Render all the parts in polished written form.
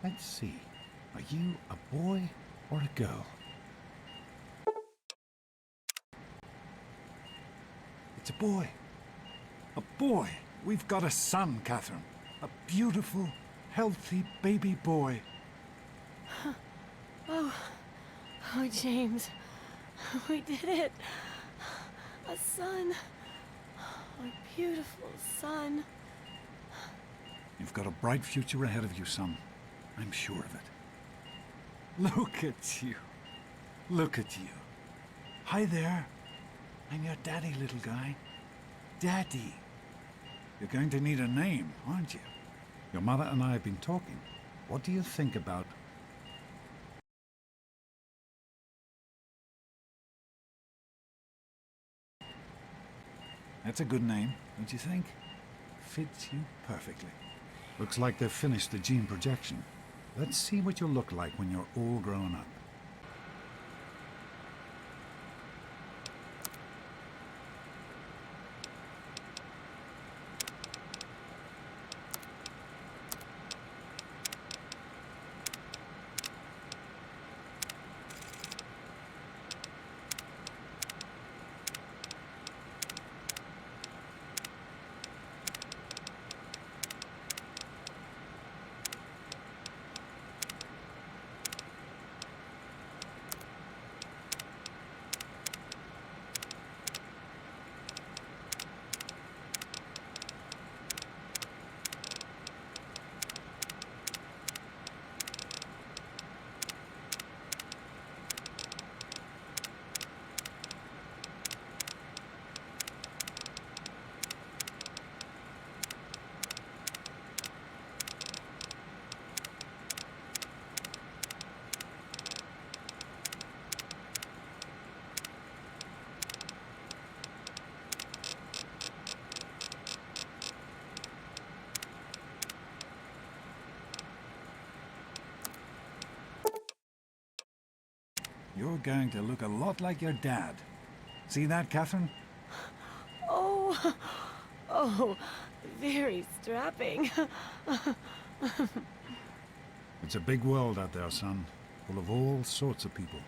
Let's see. Are you a boy or a girl? It's a boy. A boy. We've got a son, Catherine. A beautiful, healthy baby boy. Oh, James. We did it. A son. Our beautiful son. You've got a bright future ahead of you, son. I'm sure of it. Look at you. Look at you. Hi there. I'm your daddy, little guy. Daddy. You're going to need a name, aren't you? Your mother and I have been talking. What do you think about... That's a good name, don't you think? Fits you perfectly. Looks like they've finished the gene projection. Let's see what you'll look like when you're all grown up. You're going to look a lot like your dad. See that, Catherine? Oh, oh, very strapping. It's a big world out there, son. Full of all sorts of people.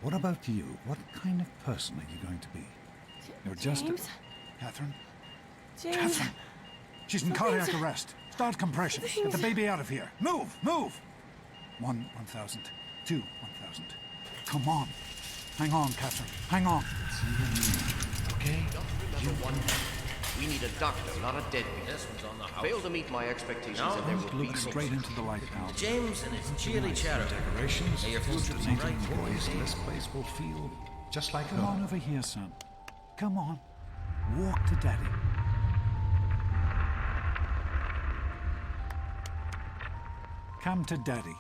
What about you? What kind of person are you going to be? You're just James? Catherine? James? Catherine! She's in cardiac arrest. Start compression. Get the baby out of here. Move! Move! 1,000. 2, 1,000. Come on. Hang on, Catherine. Hang on. It's you and me. Okay? Don't remember one thing. We need a doctor, not a deadbeat. This one's on the house. Fail to meet my expectations No. and there Don't will be look straight into the light, pal. James and his cheery chatter. Decorations. May your future be Estimating bright. employees. This place will feel just like home. Come on over here, son. Come on. Walk to Daddy. Come to Daddy.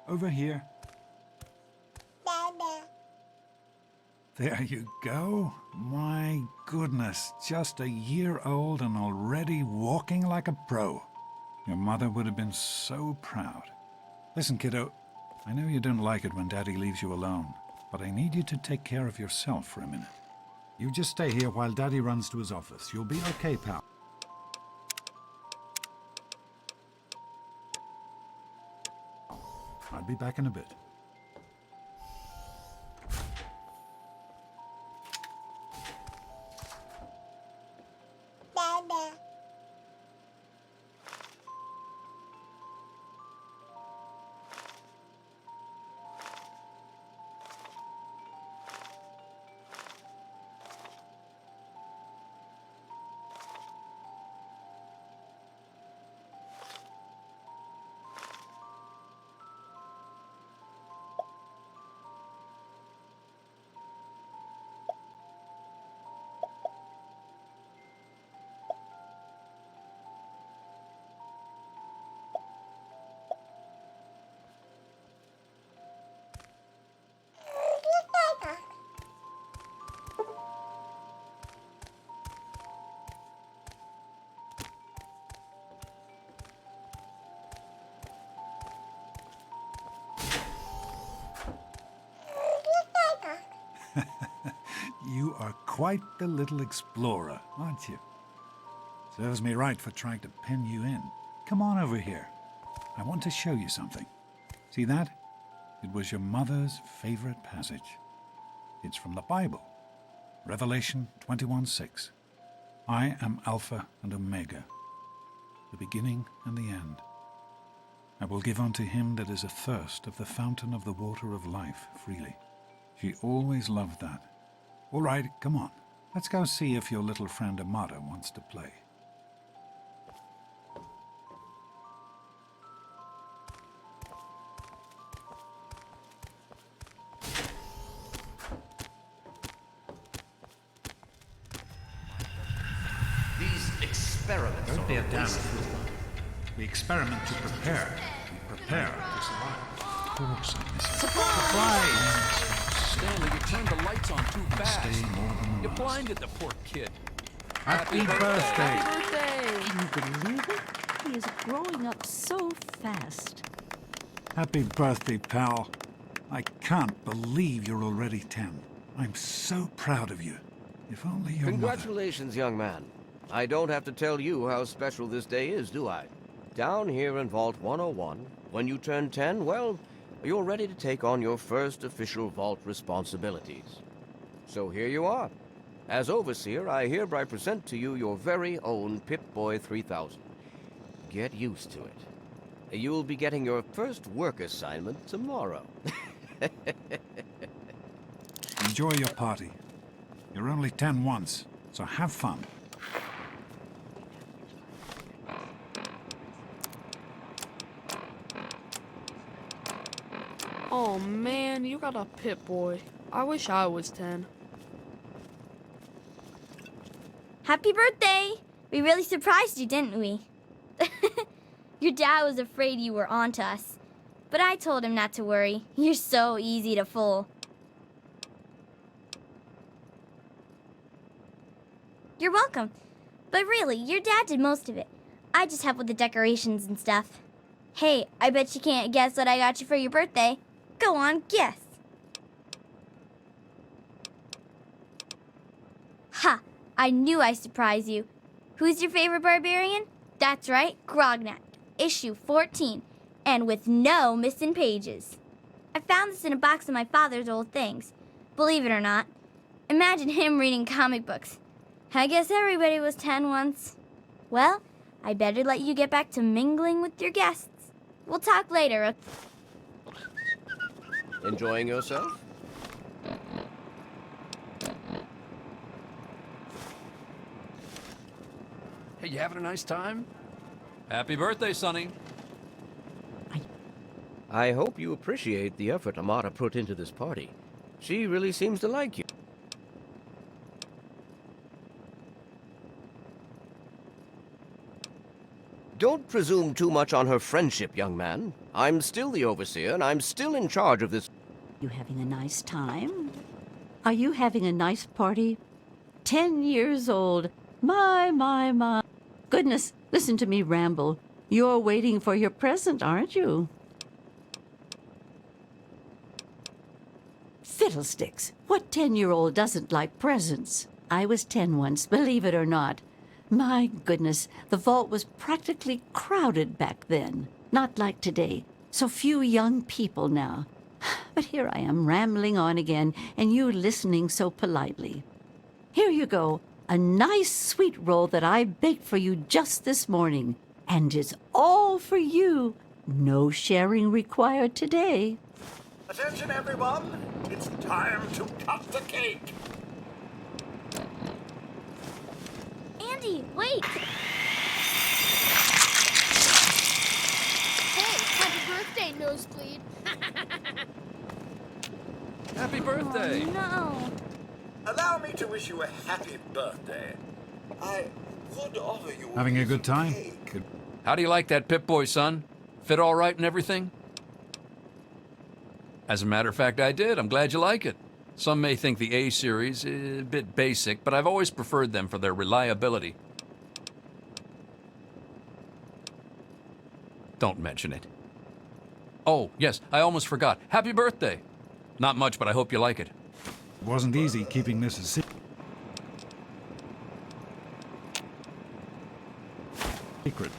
Over here. Dada. There you go. My goodness, just a year old and already walking like a pro. Your mother would have been so proud. Listen, kiddo, I know you don't like it when Daddy leaves you alone, but I need you to take care of yourself for a minute. You just stay here while Daddy runs to his office. You'll be okay, pal. I'll be back in a bit. Dada. quite the little explorer, aren't you? Serves me right for trying to pen you in. Come on over here. I want to show you something. See that? It was your mother's favorite passage. It's from the Bible. Revelation 21:6. I am Alpha and Omega, the beginning and the end. I will give unto him that is athirst of the fountain of the water of life freely. She always loved that. All right, come on. Let's go see if your little friend Amata wants to play. These experiments are a waste. We experiment to prepare. We prepare to survive. Of course, I miss it. Supplies! Stanley, you turned the lights on too fast. Stay more than You once. blinded the poor kid. Happy birthday! Happy birthday! Can you believe it? He is growing up so fast. Happy birthday, pal. I can't believe you're already 10. I'm so proud of you. If only your mother... Congratulations, young man. I don't have to tell you how special this day is, do I? Down here in Vault 101, when you turn 10, well, you're ready to take on your first official Vault responsibilities. So here you are. As Overseer, I hereby present to you your very own Pip-Boy 3000. Get used to it. You'll be getting your first work assignment tomorrow. Enjoy your party. You're only 10 once, so have fun. Oh man, you got a Pip-Boy. I wish I was 10. Happy birthday! We really surprised you, didn't we? Your dad was afraid you were onto us. But I told him not to worry. You're so easy to fool. You're welcome. But really, your dad did most of it. I just helped with the decorations and stuff. Hey, I bet you can't guess what I got you for your birthday. Go on, guess. Ha! I knew I'd surprise you. Who's your favorite barbarian? That's right, Grognak, issue 14, and with no missing pages. I found this in a box of my father's old things. Believe it or not. Imagine him reading comic books. I guess everybody was 10 once. Well, I better let you get back to mingling with your guests. We'll talk later. Enjoying yourself? Hey, you having a nice time? Happy birthday, Sonny. I hope you appreciate the effort Amata put into this party. She really seems to like you. Don't presume too much on her friendship, young man. I'm still the Overseer, and I'm still in charge of this. You having a nice time? Are you having a nice party? 10 years old. My. Goodness, listen to me ramble. You're waiting for your present, aren't you? Fiddlesticks. What 10-year-old doesn't like presents? I was 10 once, believe it or not. My goodness, the vault was practically crowded back then. Not like today. So few young people now. But here I am rambling on again, and you listening so politely. Here you go. A nice sweet roll that I baked for you just this morning. And it's all for you. No sharing required today. Attention, everyone! It's time to cut the cake! Andy, wait! Hey, happy birthday, Nosebleed. Happy birthday. Oh, no. Allow me to wish you a happy birthday. I would offer you Having a piece good of time? cake. Good. How do you like that Pip-Boy, son? Fit all right and everything? As a matter of fact, I did. I'm glad you like it. Some may think the A series is a bit basic, but I've always preferred them for their reliability. Don't mention it. Oh, yes, I almost forgot. Happy birthday. Not much, but I hope you like it. It wasn't easy keeping this a secret. secret.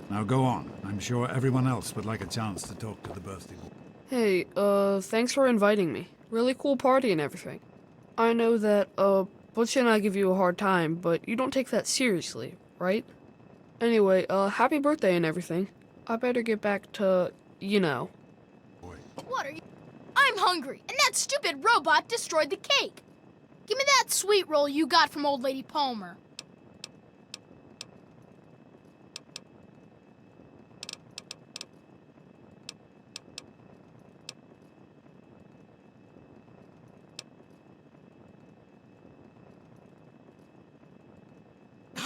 Now go on. I'm sure everyone else would like a chance to talk to the birthday boy. Hey, thanks for inviting me. Really cool party and everything. I know that, Butch and I give you a hard time, but you don't take that seriously, right? Anyway, happy birthday and everything. I better get back to, you know. What are you? I'm hungry, and that stupid robot destroyed the cake. Give me that sweet roll you got from Old Lady Palmer.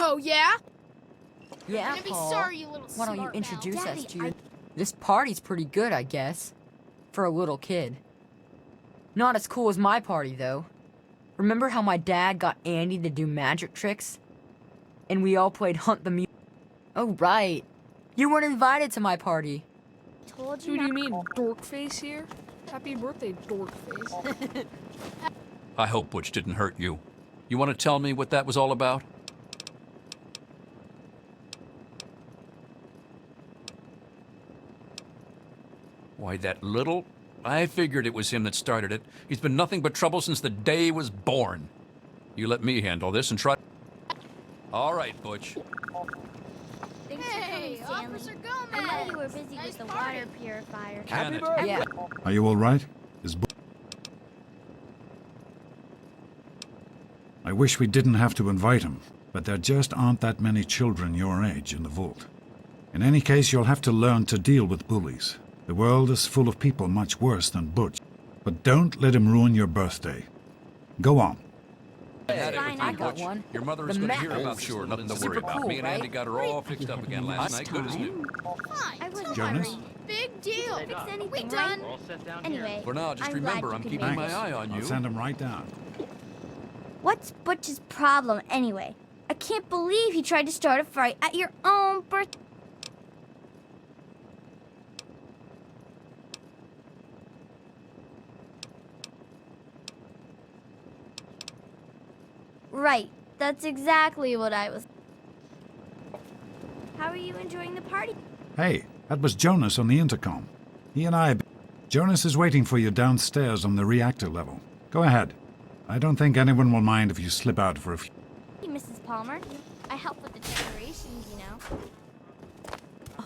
Oh, yeah? Yeah, You're gonna be Paul. sorry, you little Why don't you smart introduce mouth. us to your... This party's pretty good, I guess. For a little kid. Not as cool as my party, though. Remember how my dad got Andy to do magic tricks? And we all played Hunt the Mule? Oh, right. You weren't invited to my party. Told Who do you mean, dork face here? Happy birthday, dork face. I hope Butch didn't hurt you. You want to tell me what that was all about? Why, that little... I figured it was him that started it. He's been nothing but trouble since the day he was born. You let me handle this and try... All right, Butch. Thanks Hey, for coming, Officer Stanley. Gomez. I know you were busy Nice with the party. water purifier. Can it? Yeah. Are you all right? I wish we didn't have to invite him, but there just aren't that many children your age in the vault. In any case, you'll have to learn to deal with bullies. The world is full of people much worse than Butch. But don't let him ruin your birthday. Go on. I had it with Fine, you, I got Butch. one. Your mother is The going to hear map. about this. Sure, nothing to Super worry about. cool, Me and Andy right? got her all fixed up again last night, good as new. Fine. I wasn't Jonas? worried. Big deal. Fix anything, We right? done. Anyway, For now, just I'm remember, glad I'm you keeping could my make it. eye on I'll you. send him right down. What's Butch's problem anyway? I can't believe he tried to start a fight at your own birthday. Right, that's exactly what I was. How are you enjoying the party? Hey, that was Jonas on the intercom. He and I... Jonas is waiting for you downstairs on the reactor level. Go ahead. I don't think anyone will mind if you slip out for a few... Hey, Mrs. Palmer. I help with the decorations, you know.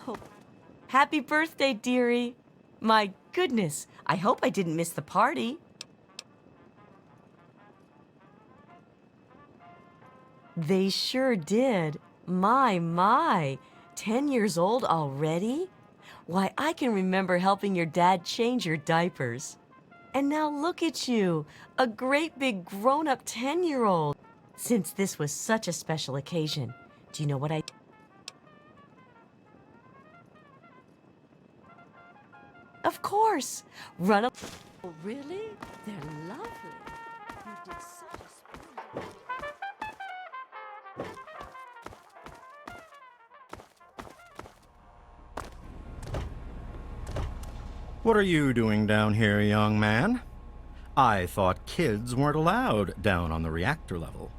Oh, happy birthday, dearie. My goodness, I hope I didn't miss the party. They sure did. My. 10 years old already? Why, I can remember helping your dad change your diapers. And now look at you, a great big grown-up 10-year-old. Since this was such a special occasion, do you know what I... Of course! Run up... Oh, really? They're lovely. You did such a splendid... What are you doing down here, young man? I thought kids weren't allowed down on the reactor level.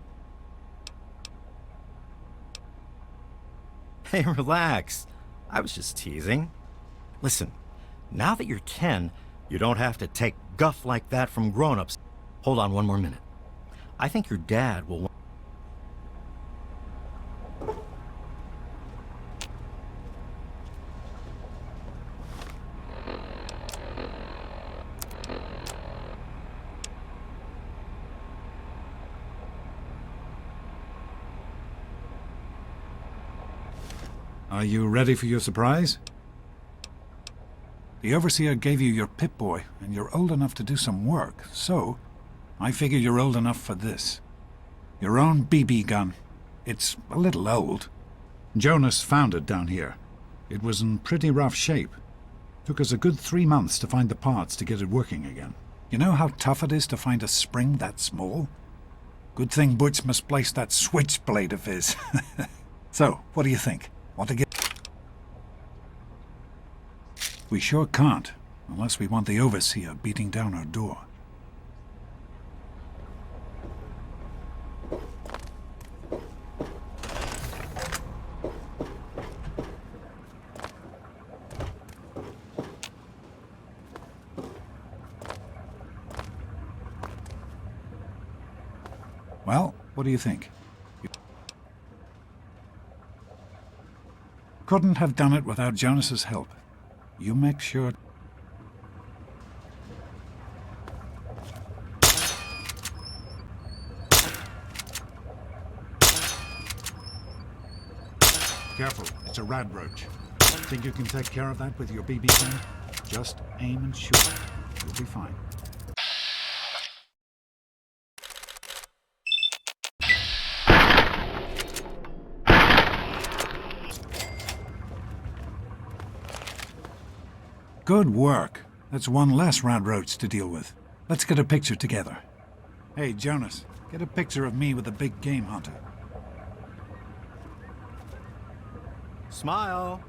Hey, relax. I was just teasing. Listen, now that you're 10, you don't have to take guff like that from grown-ups. Hold on one more minute. I think your dad will... Are you ready for your surprise? The Overseer gave you your Pip-Boy, and you're old enough to do some work, so I figure you're old enough for this. Your own BB gun. It's a little old. Jonas found it down here. It was in pretty rough shape. Took us a good 3 months to find the parts to get it working again. You know how tough it is to find a spring that small? Good thing Butch misplaced that switchblade of his. So, what do you think? Want to get... We sure can't, unless we want the Overseer beating down our door. What do you think? You couldn't have done it without Jonas's help. You make sure... Careful, it's a radroach. Think you can take care of that with your BB gun? Just aim and shoot. You'll be fine. Good work. That's one less radroach to deal with. Let's get a picture together. Hey, Jonas, get a picture of me with the big game hunter. Smile.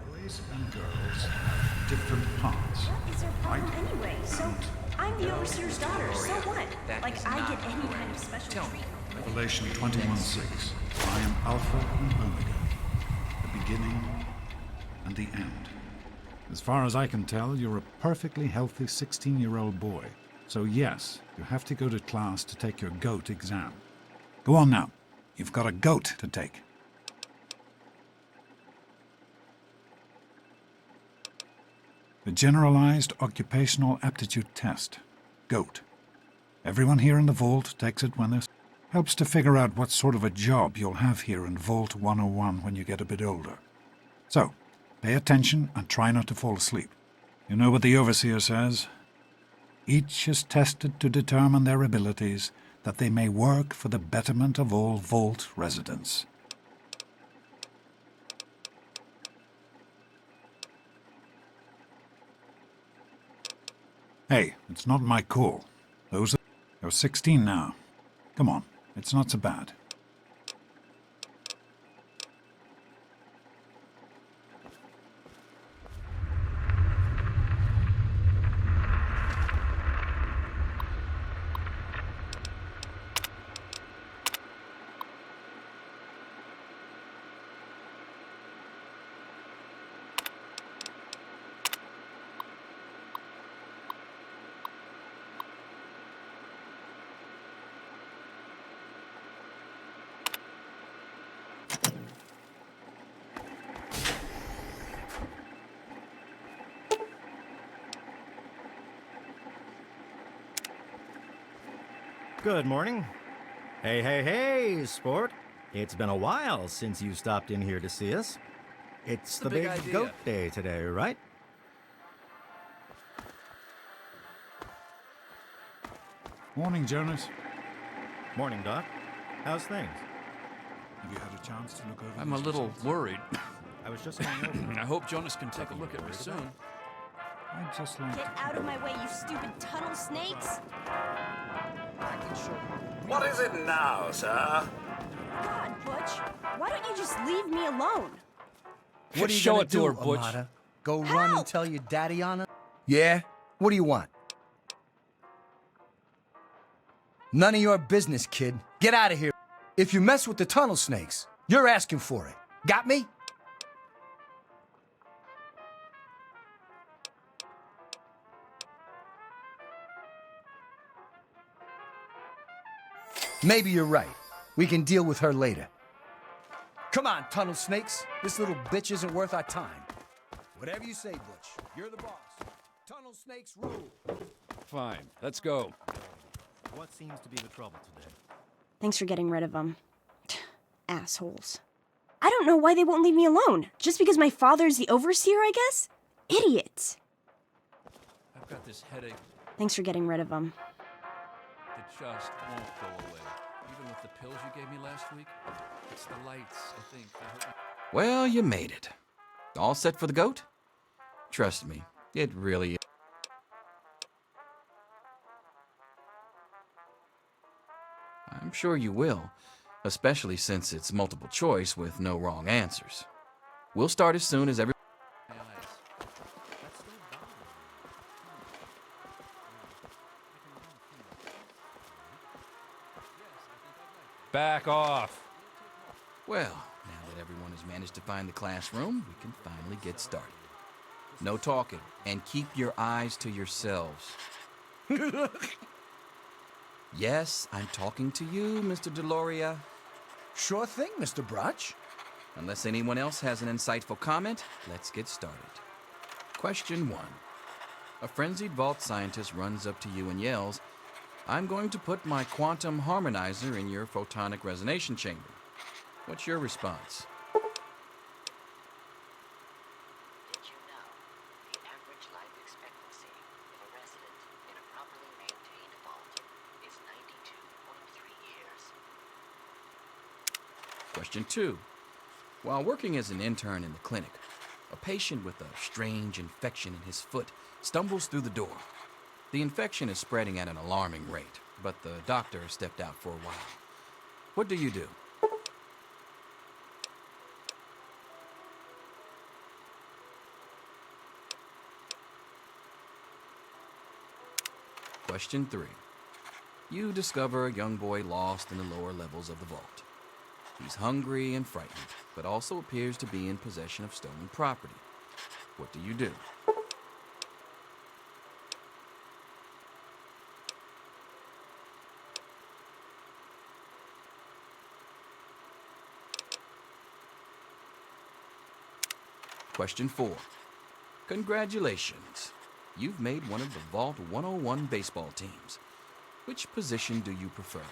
Boys and girls have different parts. What is their problem anyway? So, I'm the overseer's daughter, so what? Like, I get any kind of special treatment. Revelation 21:6. I am Alpha and Omega, the beginning and the end. As far as I can tell, you're a perfectly healthy 16-year-old boy. So yes, you have to go to class to take your GOAT exam. Go on now. You've got a GOAT to take. The Generalized Occupational Aptitude Test, GOAT. Everyone here in the Vault takes it when this helps to figure out what sort of a job you'll have here in Vault 101 when you get a bit older. So, pay attention and try not to fall asleep. You know what the Overseer says? Each is tested to determine their abilities, that they may work for the betterment of all Vault residents. Hey, it's not my call. You're 16 now. Come on, it's not so bad. Good morning. Hey, hey, hey, sport. It's been a while since you stopped in here to see us. It's the big goat day today, right? Morning, Jonas. Morning, Doc. How's things? Have you had a chance to look over I'm a these little results? worried. I was just going over. I hope Jonas can take a look at me soon. I'd just like Get to... out of my way, you stupid tunnel snakes! What is it now, sir? God, Butch, why don't you just leave me alone? What are you Show gonna it to do, her, Butch. Amata? Go run and tell your daddy on her? Yeah? What do you want? None of your business, kid. Get out of here. If you mess with the tunnel snakes, you're asking for it. Got me? Maybe you're right. We can deal with her later. Come on, tunnel snakes. This little bitch isn't worth our time. Whatever you say, Butch. You're the boss. Tunnel snakes rule. Fine, let's go. What seems to be the trouble today? Thanks for getting rid of them. Assholes. I don't know why they won't leave me alone. Just because my father's the overseer, I guess? Idiots. I've got this headache Thanks for getting rid of them. that just won't go away. Even with the pills you gave me last week, it's the lights, I think. They hurt me. Well, you made it. All set for the goat? Trust me, it really is. I'm sure you will, especially since it's multiple choice with no wrong answers. We'll start as soon as every... Back off. Well, now that everyone has managed to find the classroom, we can finally get started. No talking, and keep your eyes to yourselves. Yes, I'm talking to you, Mr. Deloria. Sure thing, Mr. Brotch. Unless anyone else has an insightful comment, let's get started. Question 1. A frenzied vault scientist runs up to you and yells, "I'm going to put my quantum harmonizer in your photonic resonation chamber." What's your response? Did you know the average life expectancy of a resident in a properly maintained vault is 92.3 years? Question 2. While working as an intern in the clinic, a patient with a strange infection in his foot stumbles through the door. The infection is spreading at an alarming rate, but the doctor has stepped out for a while. What do you do? Question 3. You discover a young boy lost in the lower levels of the vault. He's hungry and frightened, but also appears to be in possession of stolen property. What do you do? Question 4. Congratulations. You've made one of the Vault 101 baseball teams. Which position do you prefer?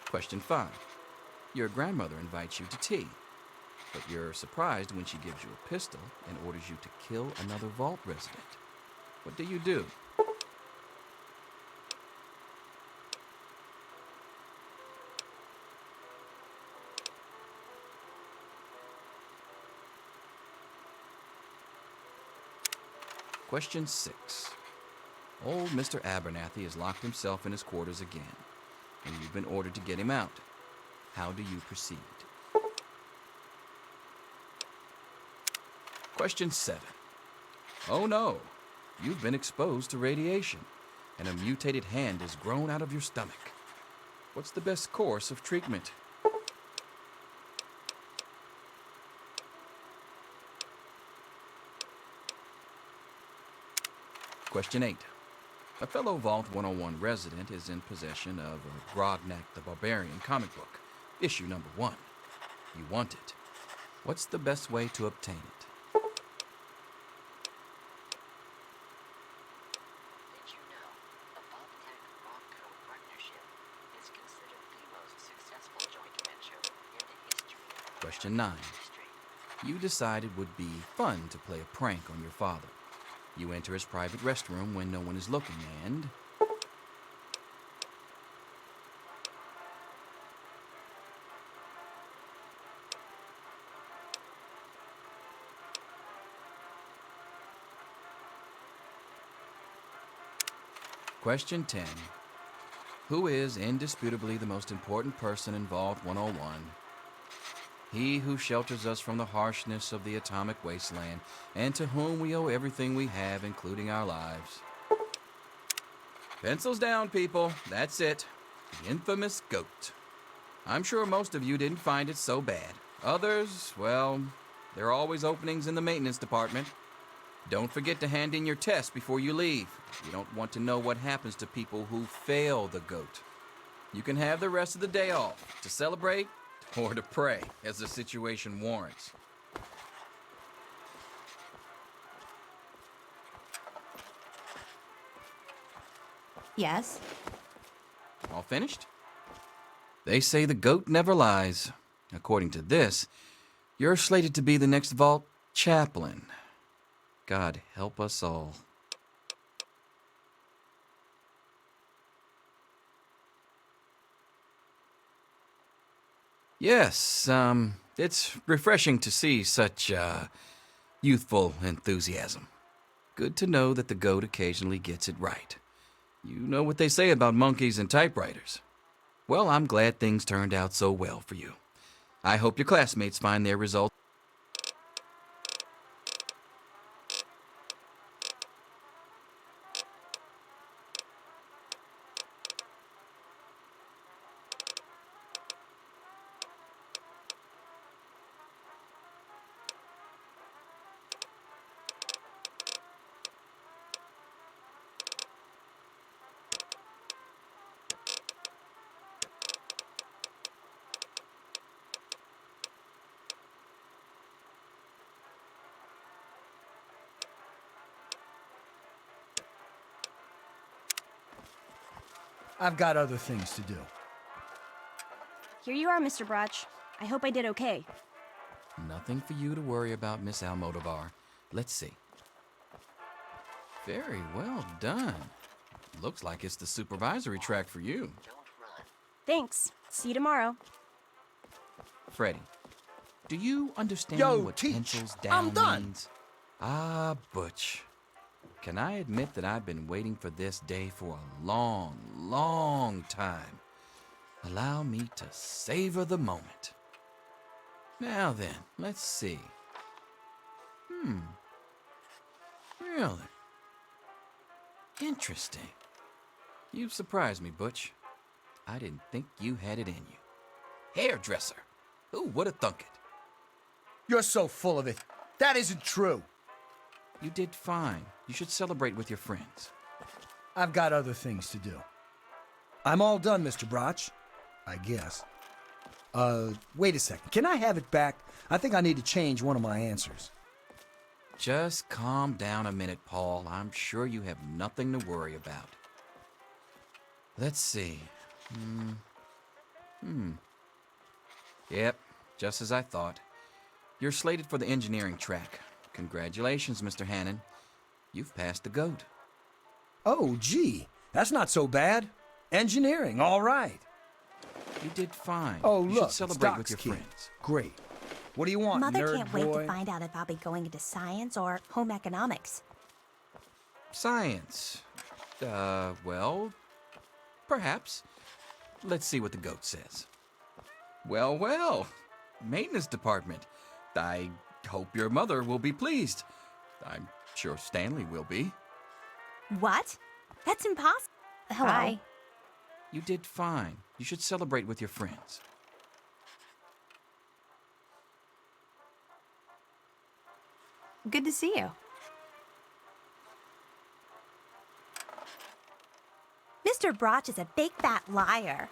Question 5. Your grandmother invites you to tea, but you're surprised when she gives you a pistol and orders you to kill another vault resident. What do you do? Question 6. Old Mr. Abernathy has locked himself in his quarters again, and you've been ordered to get him out. How do you proceed? Question 7. Oh no, you've been exposed to radiation, and a mutated hand has grown out of your stomach. What's the best course of treatment? Question 8. A fellow Vault 101 resident is in possession of a Grognak the Barbarian comic book, issue number 1. You want it. What's the best way to obtain it? Did you know the Vault-Tec-Ronco partnership is considered the most successful joint venture in the history of Question 9. You decide it would be fun to play a prank on your father. You enter his private restroom when no one is looking and... Question 10. Who is indisputably the most important person in Vault 101? He who shelters us from the harshness of the atomic wasteland, and to whom we owe everything we have, including our lives. Pencils down, people. That's it. The infamous goat. I'm sure most of you didn't find it so bad. Others, well, there are always openings in the maintenance department. Don't forget to hand in your test before you leave. You don't want to know what happens to people who fail the goat. You can have the rest of the day off to celebrate or to pray, as the situation warrants. Yes? All finished? They say the goat never lies. According to this, you're slated to be the next Vault chaplain. God help us all. Yes, it's refreshing to see such, youthful enthusiasm. Good to know that the goat occasionally gets it right. You know what they say about monkeys and typewriters. Well, I'm glad things turned out so well for you. I hope your classmates find their results. I've got other things to do. Here you are, Mr. Brotch. I hope I did okay. Nothing for you to worry about, Miss Almodovar. Let's see. Very well done. Looks like it's the supervisory track for you. Thanks. See you tomorrow. Freddie, do you understand Yo, what teach. pencils I'm down done. means? Ah, Butch. Can I admit that I've been waiting for this day for a long, long time? Allow me to savor the moment. Now then, let's see. Really? Interesting. You've surprised me, Butch. I didn't think you had it in you. Hairdresser. Who would have thunk it? You're so full of it. That isn't true. You did fine. You should celebrate with your friends. I've got other things to do. I'm all done, Mr. Brotch. I guess. Wait a second. Can I have it back? I think I need to change one of my answers. Just calm down a minute, Paul. I'm sure you have nothing to worry about. Let's see. Yep, just as I thought. You're slated for the engineering track. Congratulations, Mr. Hannon. You've passed the GOAT. Oh, gee. That's not so bad. Engineering, all right. You did fine. Oh, You look, should celebrate with Doc's your kid. friends. Great. What do you want, Mother nerd can't boy? wait to find out if I'll be going into science or home economics. Science. Well, perhaps. Let's see what the GOAT says. Well, well. Maintenance department. I hope your mother will be pleased. I'm sure Stanley will be. What? That's impossible. Hello. Bye. You did fine. You should celebrate with your friends. Good to see you. Mr. Brotch is a big fat liar.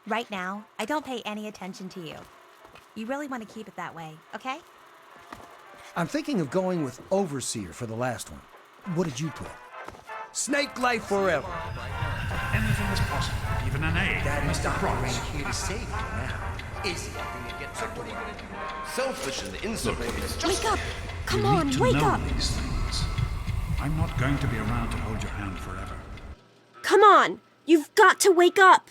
Right now, I don't pay any attention to you. You really want to keep it that way, okay? I'm thinking of going with Overseer for the last one. What did you put? Snake life forever. Anything is possible, even an A. That is Mr. not Cross. here to save you now, is he? So what are you going to do? Selfish and insolent. Wake up! Come You on, need to wake know up! these things. I'm not going to be around to hold your hand forever. Come on! You've got to wake up!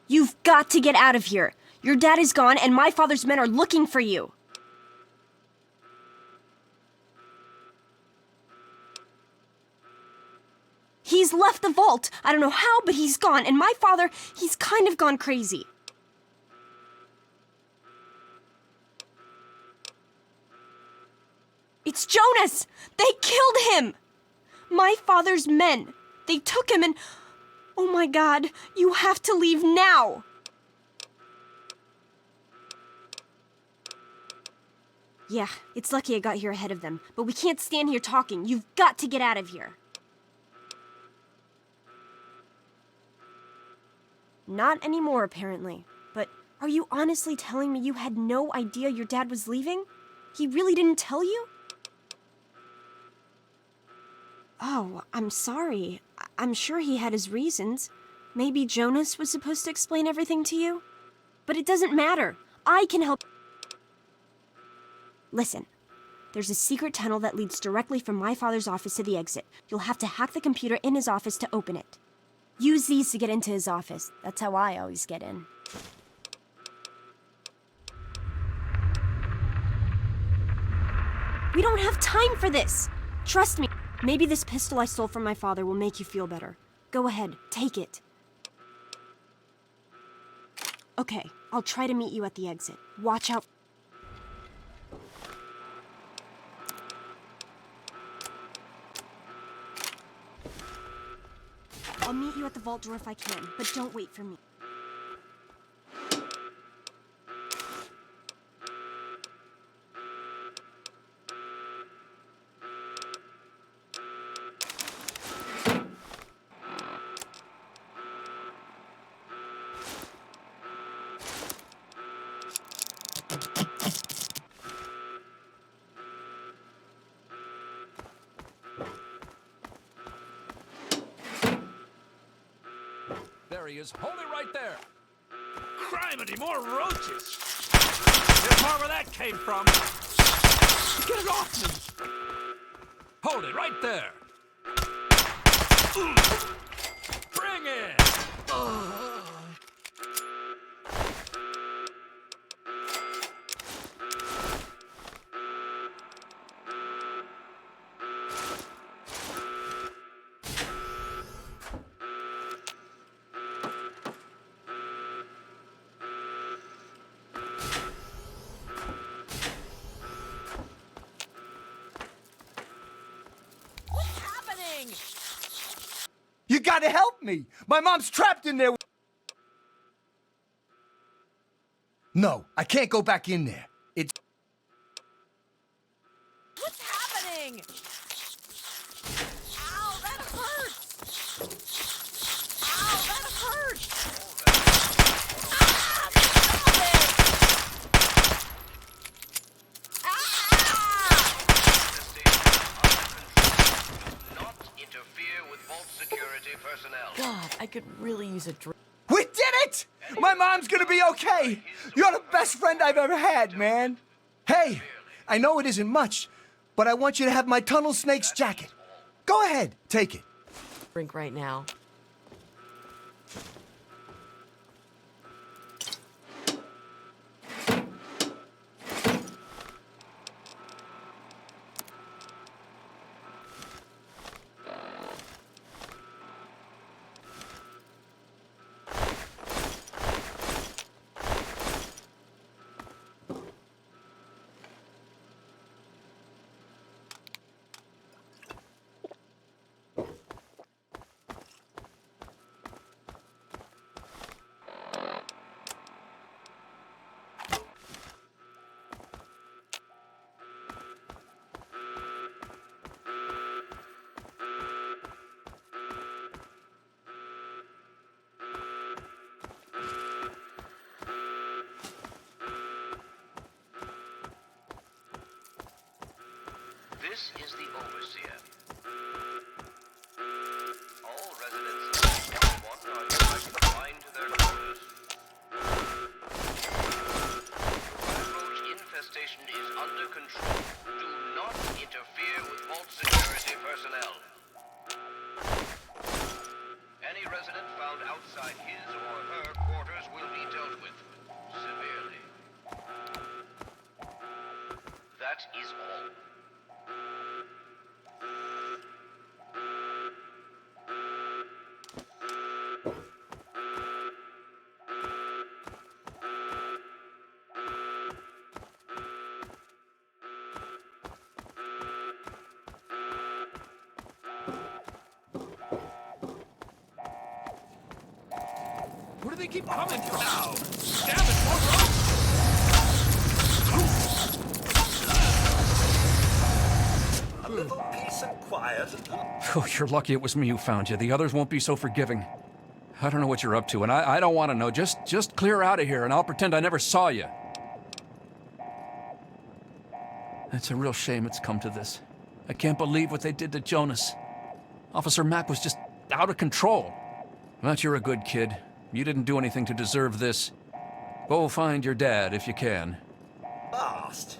You've got to get out of here. Your dad is gone, and my father's men are looking for you. He's left the vault. I don't know how, but he's gone. And my father, he's kind of gone crazy. It's Jonas! They killed him! My father's men. They took him and... Oh my God, you have to leave now! Yeah, it's lucky I got here ahead of them, but we can't stand here talking. You've got to get out of here. Not anymore, apparently. But are you honestly telling me you had no idea your dad was leaving? He really didn't tell you? Oh, I'm sorry. I'm sure he had his reasons. Maybe Jonas was supposed to explain everything to you? But it doesn't matter. I can help. Listen, there's a secret tunnel that leads directly from my father's office to the exit. You'll have to hack the computer in his office to open it. Use these to get into his office. That's how I always get in. We don't have time for this! Trust me. Maybe this pistol I stole from my father will make you feel better. Go ahead, take it. Okay, I'll try to meet you at the exit. Watch out. I'll meet you at the vault door if I can, but don't wait for me. There he is. Hold it right there. Criminy, more roaches! There's more where that came from. Get it off me! Hold it right there. Bring it! You gotta help me! My mom's trapped in there! No, I can't go back in there. It's... What's happening? Ow, that hurts! Ow, that hurts! Ah, stop it! Not interfere with vault security personnel. God, I could really use a drink. We did it! My mom's gonna be okay! You're the best friend I've ever had, man! Hey, I know it isn't much, but I want you to have my Tunnel Snakes jacket. Go ahead, take it. Drink right now. This is the overseer. All residents of 101 are hereby confined to their quarters. Cockroach infestation is under control. Do not interfere with vault security personnel. Any resident found outside his or her quarters will be dealt with severely. That is all. Where do they keep coming from? Now, damn it, more roaches! A little peace and quiet and... Oh, you're lucky it was me who found you. The others won't be so forgiving. I don't know what you're up to, and I don't want to know. Just clear out of here, and I'll pretend I never saw you. It's a real shame it's come to this. I can't believe what they did to Jonas. Officer Mack was just out of control. But you're a good kid. You didn't do anything to deserve this. Go find your dad if you can. Last.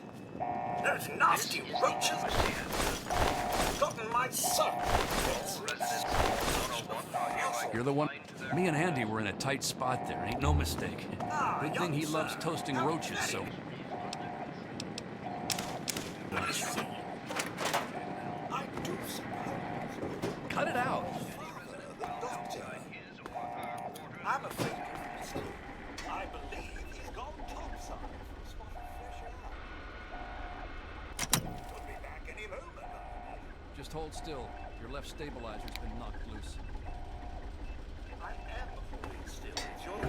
Those nasty roaches. Gotten my son. You're the one. Me and Andy were in a tight spot there. Ain't no mistake. Good thing he loves toasting roaches, so... Cut it out. I'm afraid of this. I believe he's gone topside for a spot of fresh air. Could be back any moment. Just hold still. Your left stabilizer's been knocked loose. I am holding still. It's your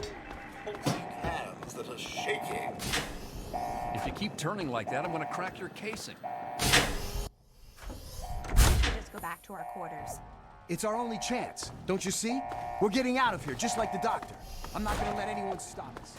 pulsing hands that are shaking. If you keep turning like that, I'm gonna crack your casing. Just go back to our quarters. It's our only chance, don't you see? We're getting out of here, just like the doctor. I'm not gonna let anyone stop us.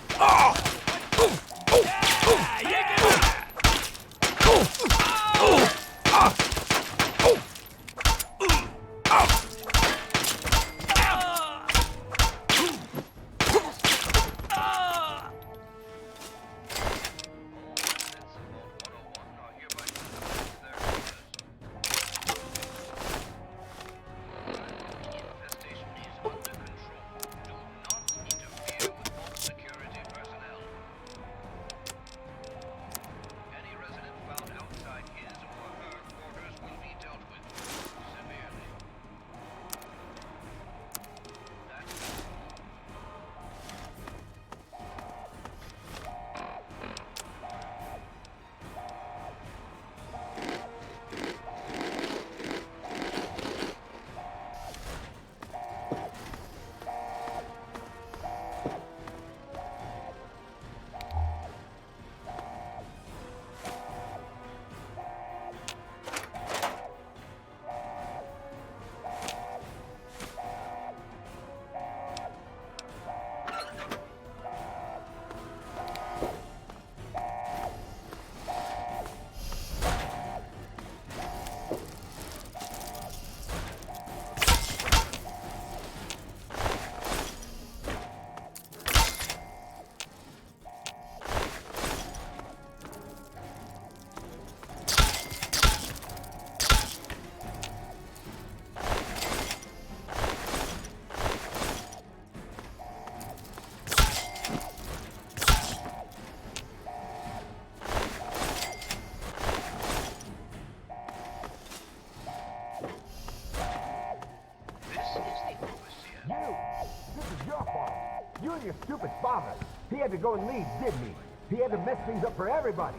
You and your stupid father. He had to go and leave, didn't he? He had to mess things up for everybody.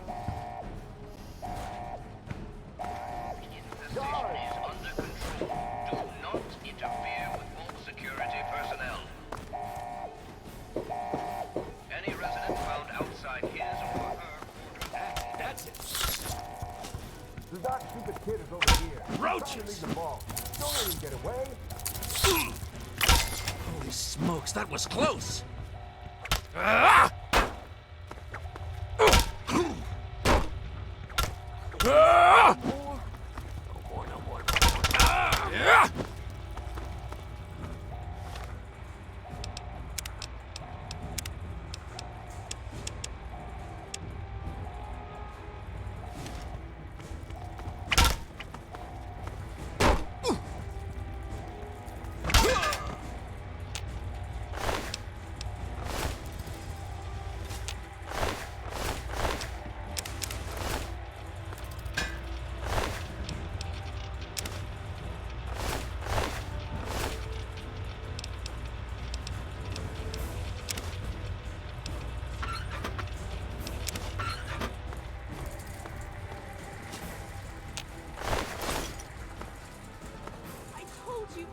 Guard! Is under control. Do not interfere with vault security personnel. Any resident found outside his or her border. That's it. That stupid kid is over here. Roaches! Trying to leave the ball. Don't let him get away. Holy smokes, that was close! Ah! Ah! Ah!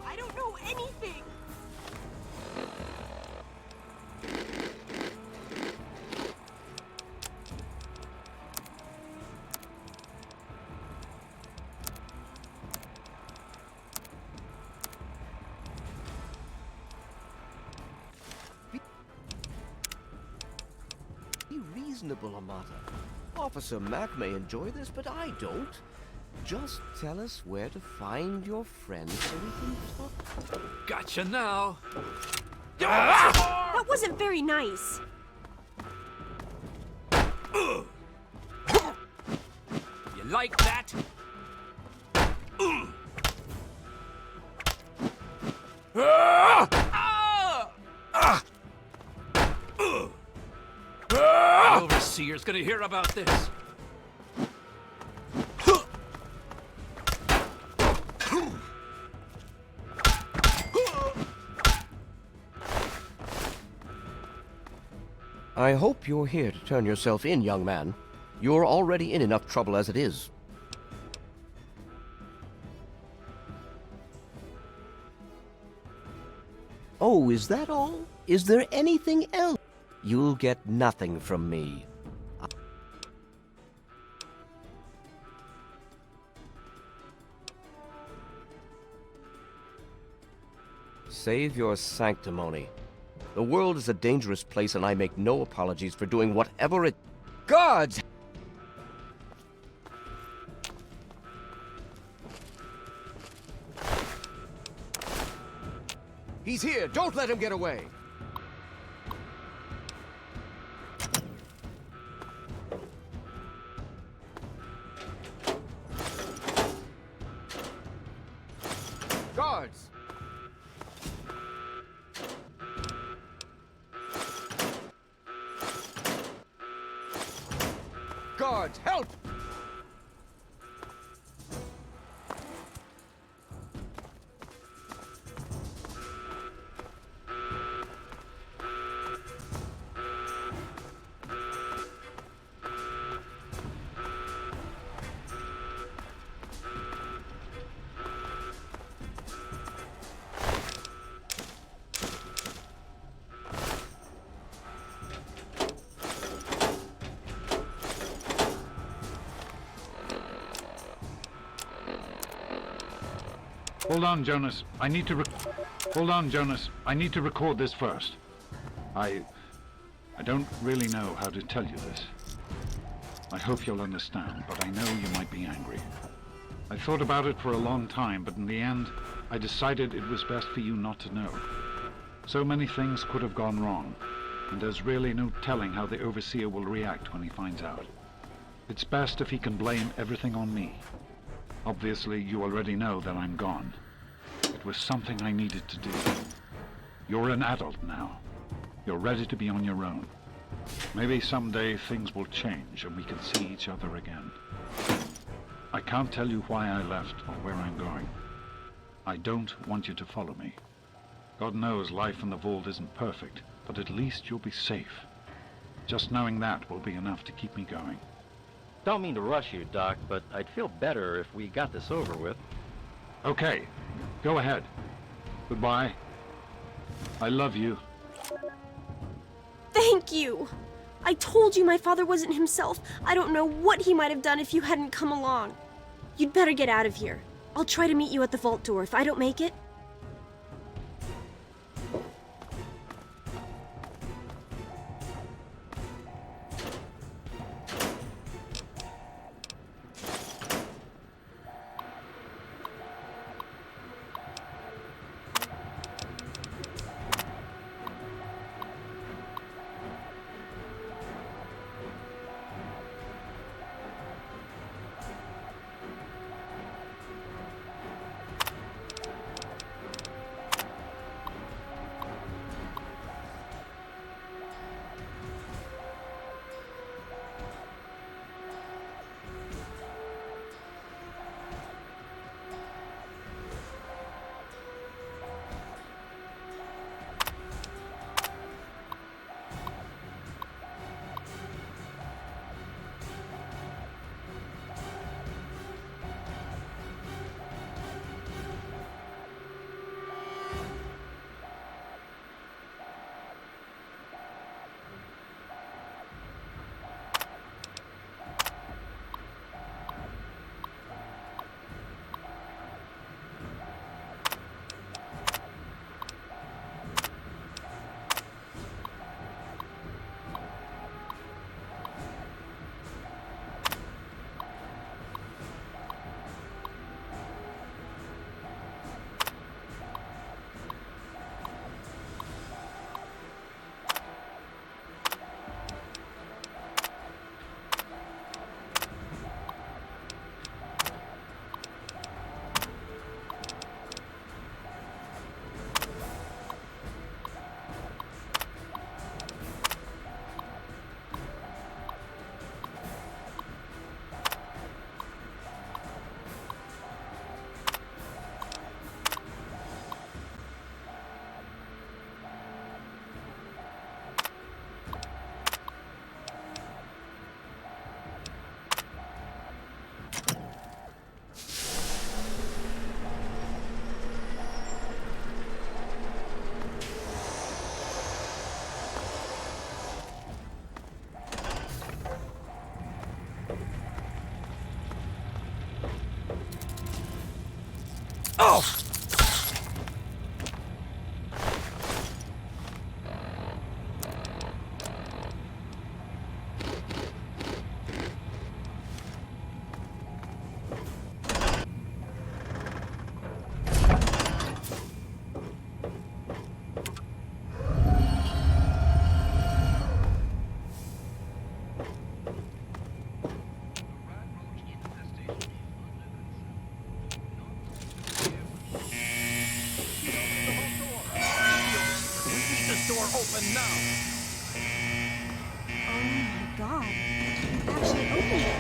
I don't know anything. Be reasonable, Amata. Officer Mack may enjoy this, but I don't. Just tell us where to find your friend so we can talk. Gotcha now. That wasn't very nice. You like that? The overseer's gonna hear about this. I hope you're here to turn yourself in, young man. You're already in enough trouble as it is. Oh, is that all? Is there anything else? You'll get nothing from me. Save your sanctimony. The world is a dangerous place, and I make no apologies for doing whatever it... Guards! He's here! Don't let him get away! Guards! Guards, help! Hold on, Jonas. Hold on, Jonas. I need to record this first. I don't really know how to tell you this. I hope you'll understand, but I know you might be angry. I thought about it for a long time, but in the end, I decided it was best for you not to know. So many things could have gone wrong, and there's really no telling how the Overseer will react when he finds out. It's best if he can blame everything on me. Obviously, you already know that I'm gone. It was something I needed to do. You're an adult now. You're ready to be on your own. Maybe someday things will change and we can see each other again. I can't tell you why I left or where I'm going. I don't want you to follow me. God knows life in the vault isn't perfect, but at least you'll be safe. Just knowing that will be enough to keep me going. Don't mean to rush you, Doc, but I'd feel better if we got this over with. Okay, go ahead. Goodbye. I love you. Thank you! I told you my father wasn't himself. I don't know what he might have done if you hadn't come along. You'd better get out of here. I'll try to meet you at the vault door. If I don't make it, Oh! Open now. oh my god, you actually opened it.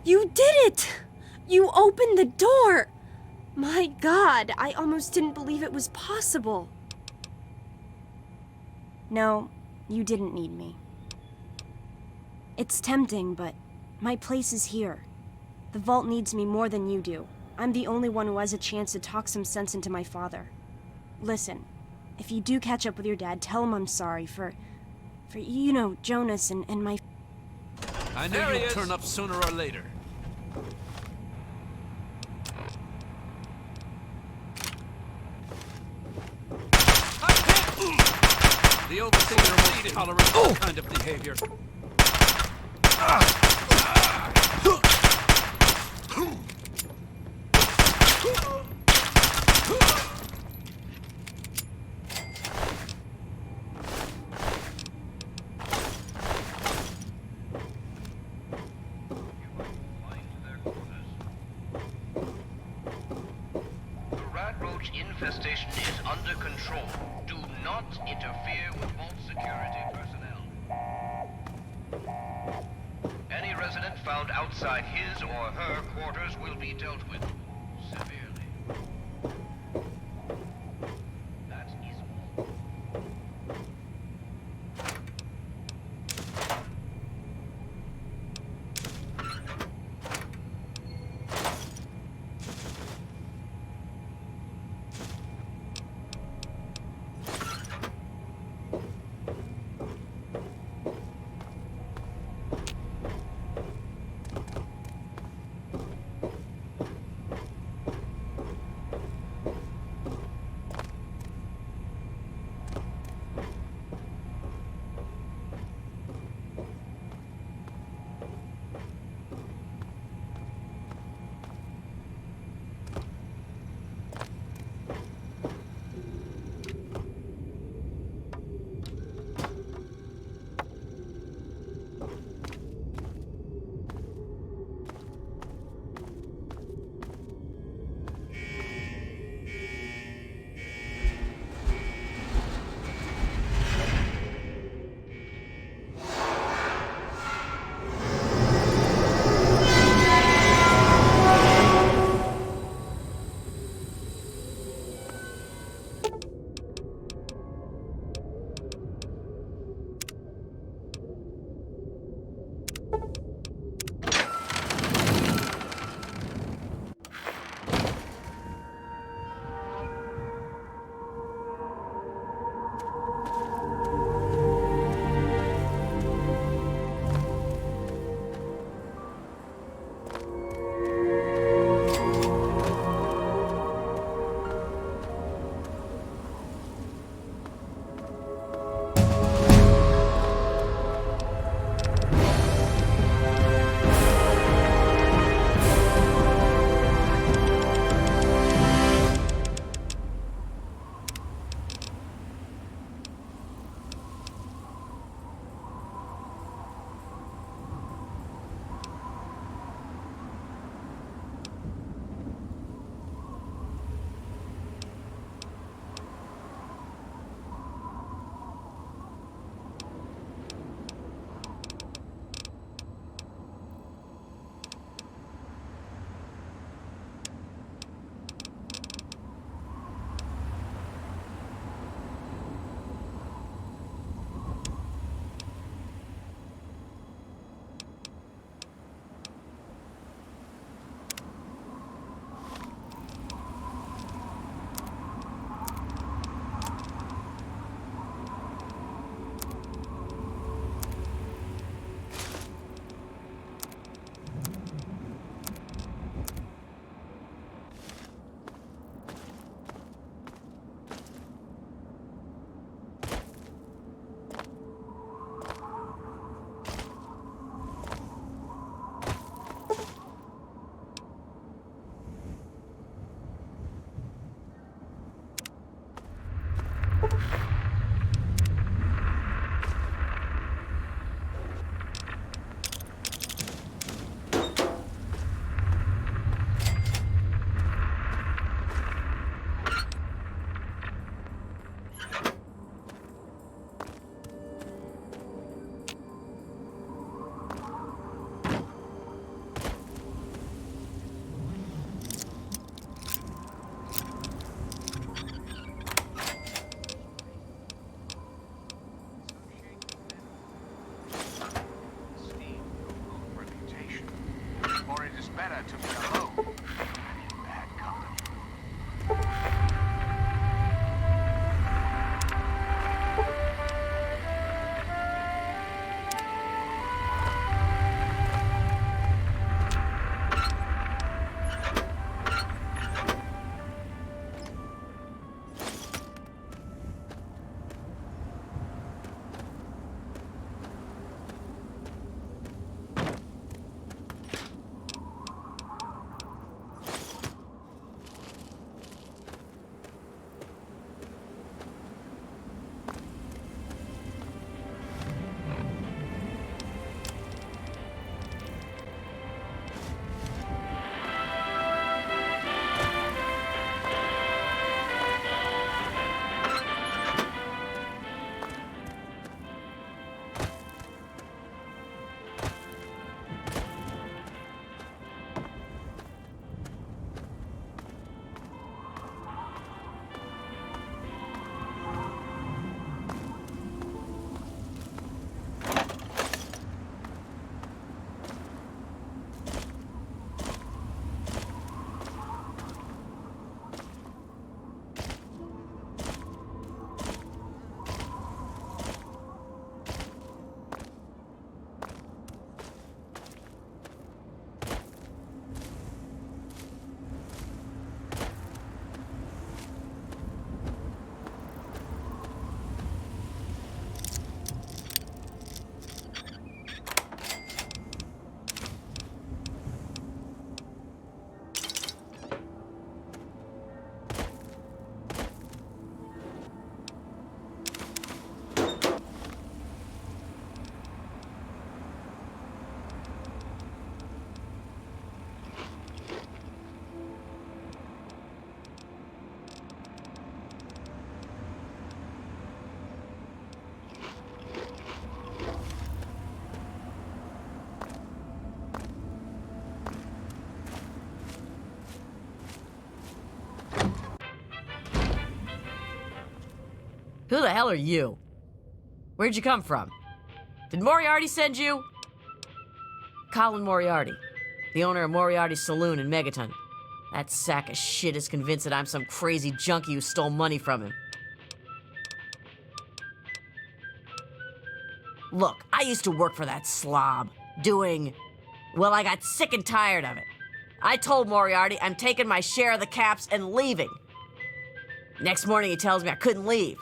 You did it! You opened the door! My god, I almost didn't believe it was possible. No, you didn't need me. It's tempting, but my place is here. The vault needs me more than you do. I'm the only one who has a chance to talk some sense into my father. Listen, if you do catch up with your dad, tell him I'm sorry for you know, Jonas and my... I knew you'd turn up sooner or later. The Overseer won't tolerate that kind of behavior. The rat roach infestation is under control. Do not not interfere with vault security personnel. Any resident found outside his or her quarters will be dealt with severely. That is all. Who the hell are you? Where'd you come from? Did Moriarty send you? Colin Moriarty, the owner of Moriarty's Saloon in Megaton. That sack of shit is convinced that I'm some crazy junkie who stole money from him. Look, I used to work for that slob, well, I got sick and tired of it. I told Moriarty I'm taking my share of the caps and leaving. Next morning he tells me I couldn't leave.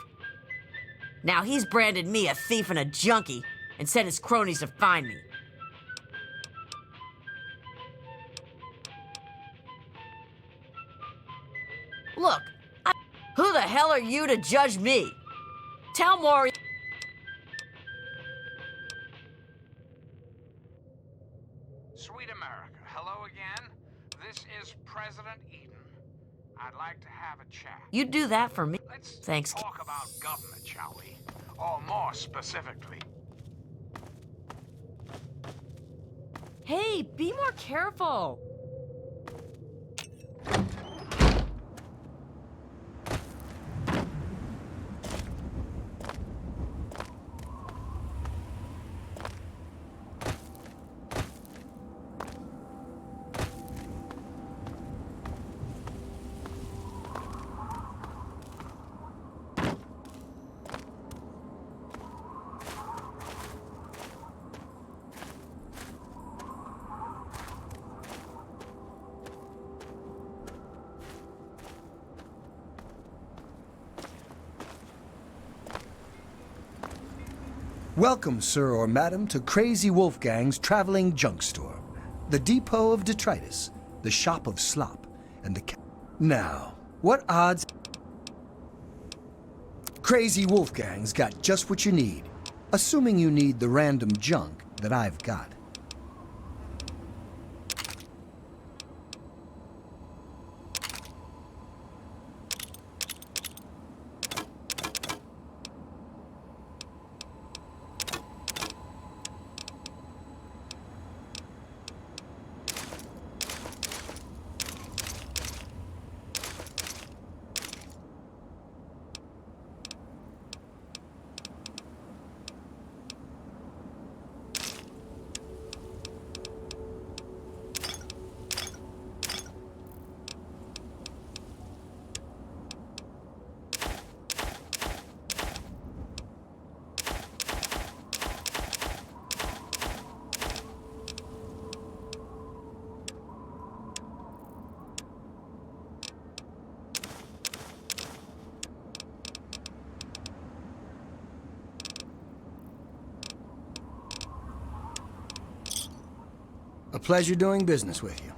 Now he's branded me a thief and a junkie and sent his cronies to find me. Look, who the hell are you to judge me? Tell Maury. Sweet America, hello again. This is President Eden. I'd like to have a chat. You do that for me? Thanks. Talk about government, shall we? Or more specifically. Hey, be more careful. Welcome, sir or madam, to Crazy Wolfgang's traveling junk store, the depot of detritus, the shop of slop, and the Now, what odds? Crazy Wolfgang's got just what you need, assuming you need the random junk that I've got. A pleasure doing business with you.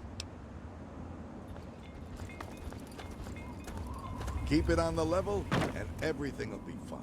Keep it on the level, and everything will be fine.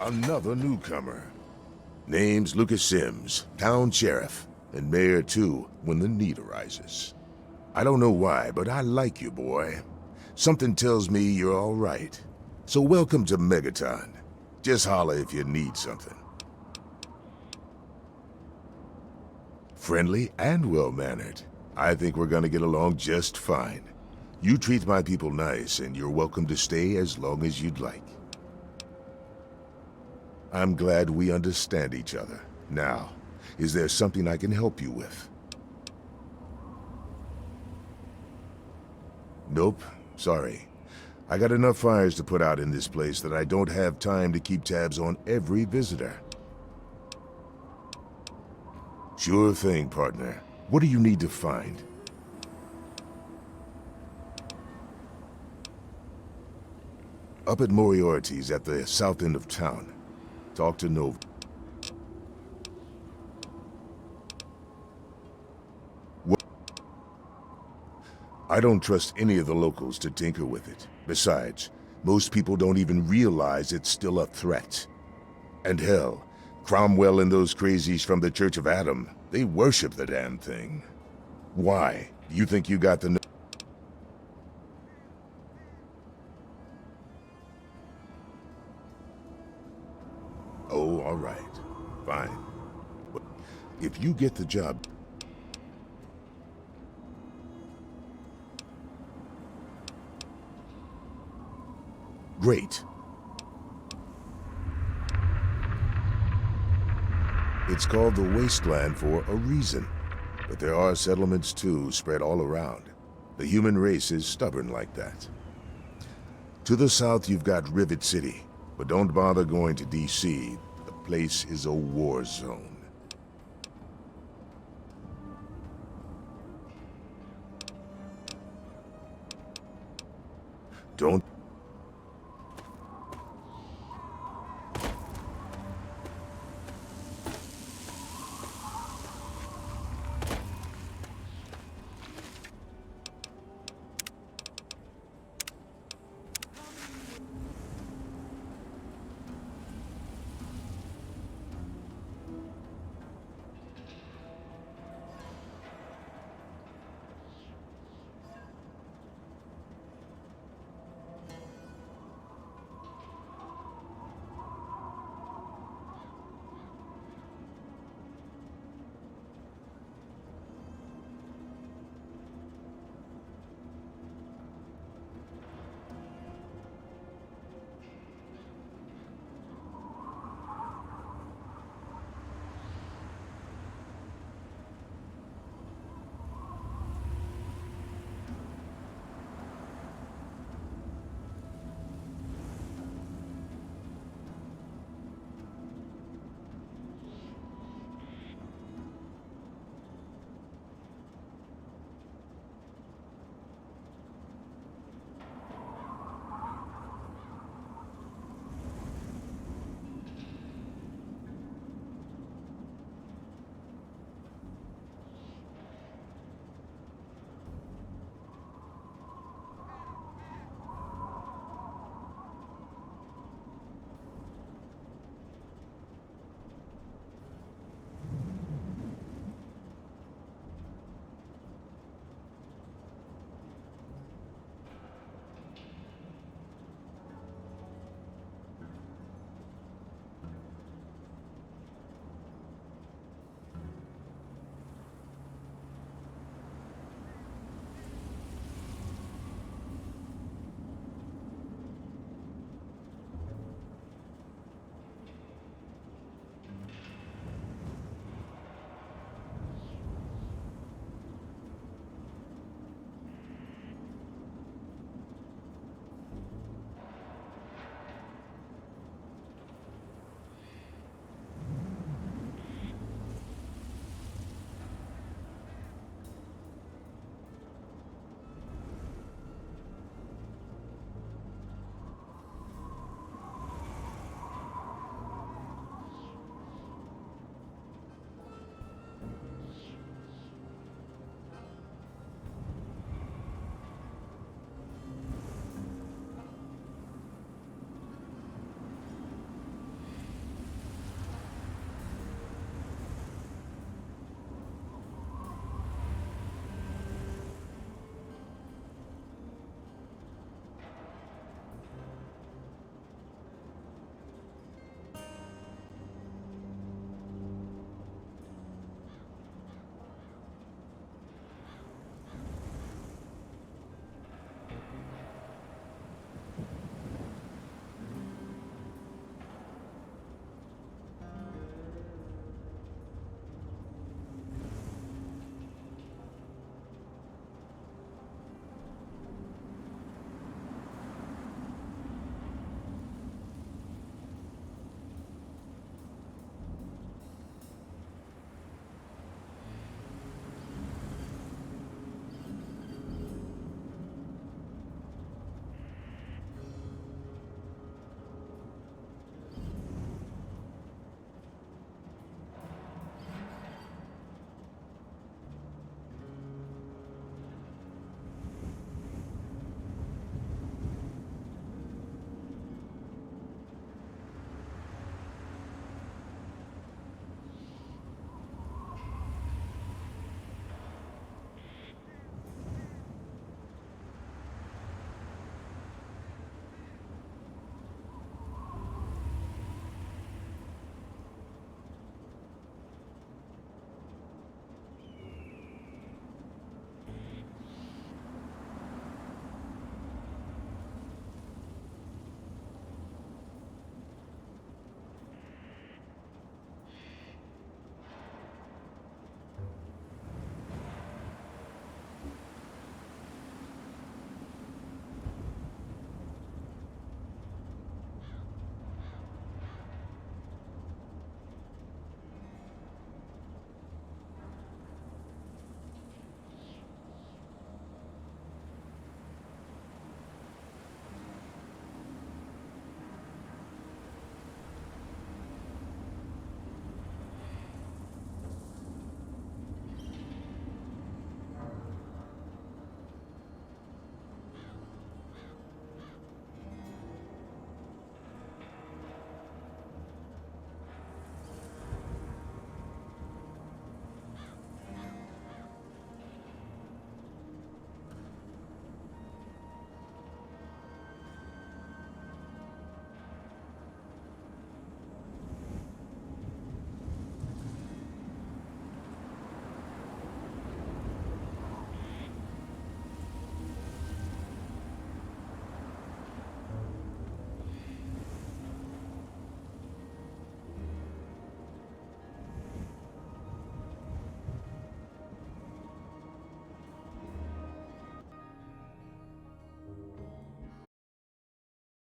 Another newcomer. Name's Lucas Sims, town sheriff, and mayor too when the need arises. I don't know why, but I like you, boy. Something tells me you're all right. So welcome to Megaton. Just holler if you need something. Friendly and well-mannered. I think we're gonna get along just fine. You treat my people nice, and you're welcome to stay as long as you'd like. I'm glad we understand each other. Now, is there something I can help you with? Nope, sorry. I got enough fires to put out in this place that I don't have time to keep tabs on every visitor. Sure thing, partner. What do you need to find? Up at Moriarty's at the south end of town. Talk to Nova. What? I don't trust any of the locals to tinker with it. Besides, most people don't even realize it's still a threat. And hell, Cromwell and those crazies from the Church of Adam, they worship the damn thing. Why? You think you got the... Oh, all right. Fine. But if you get the job... Great. It's called the Wasteland for a reason. But there are settlements too, spread all around. The human race is stubborn like that. To the south, you've got Rivet City. But don't bother going to D.C. The place is a war zone. Don't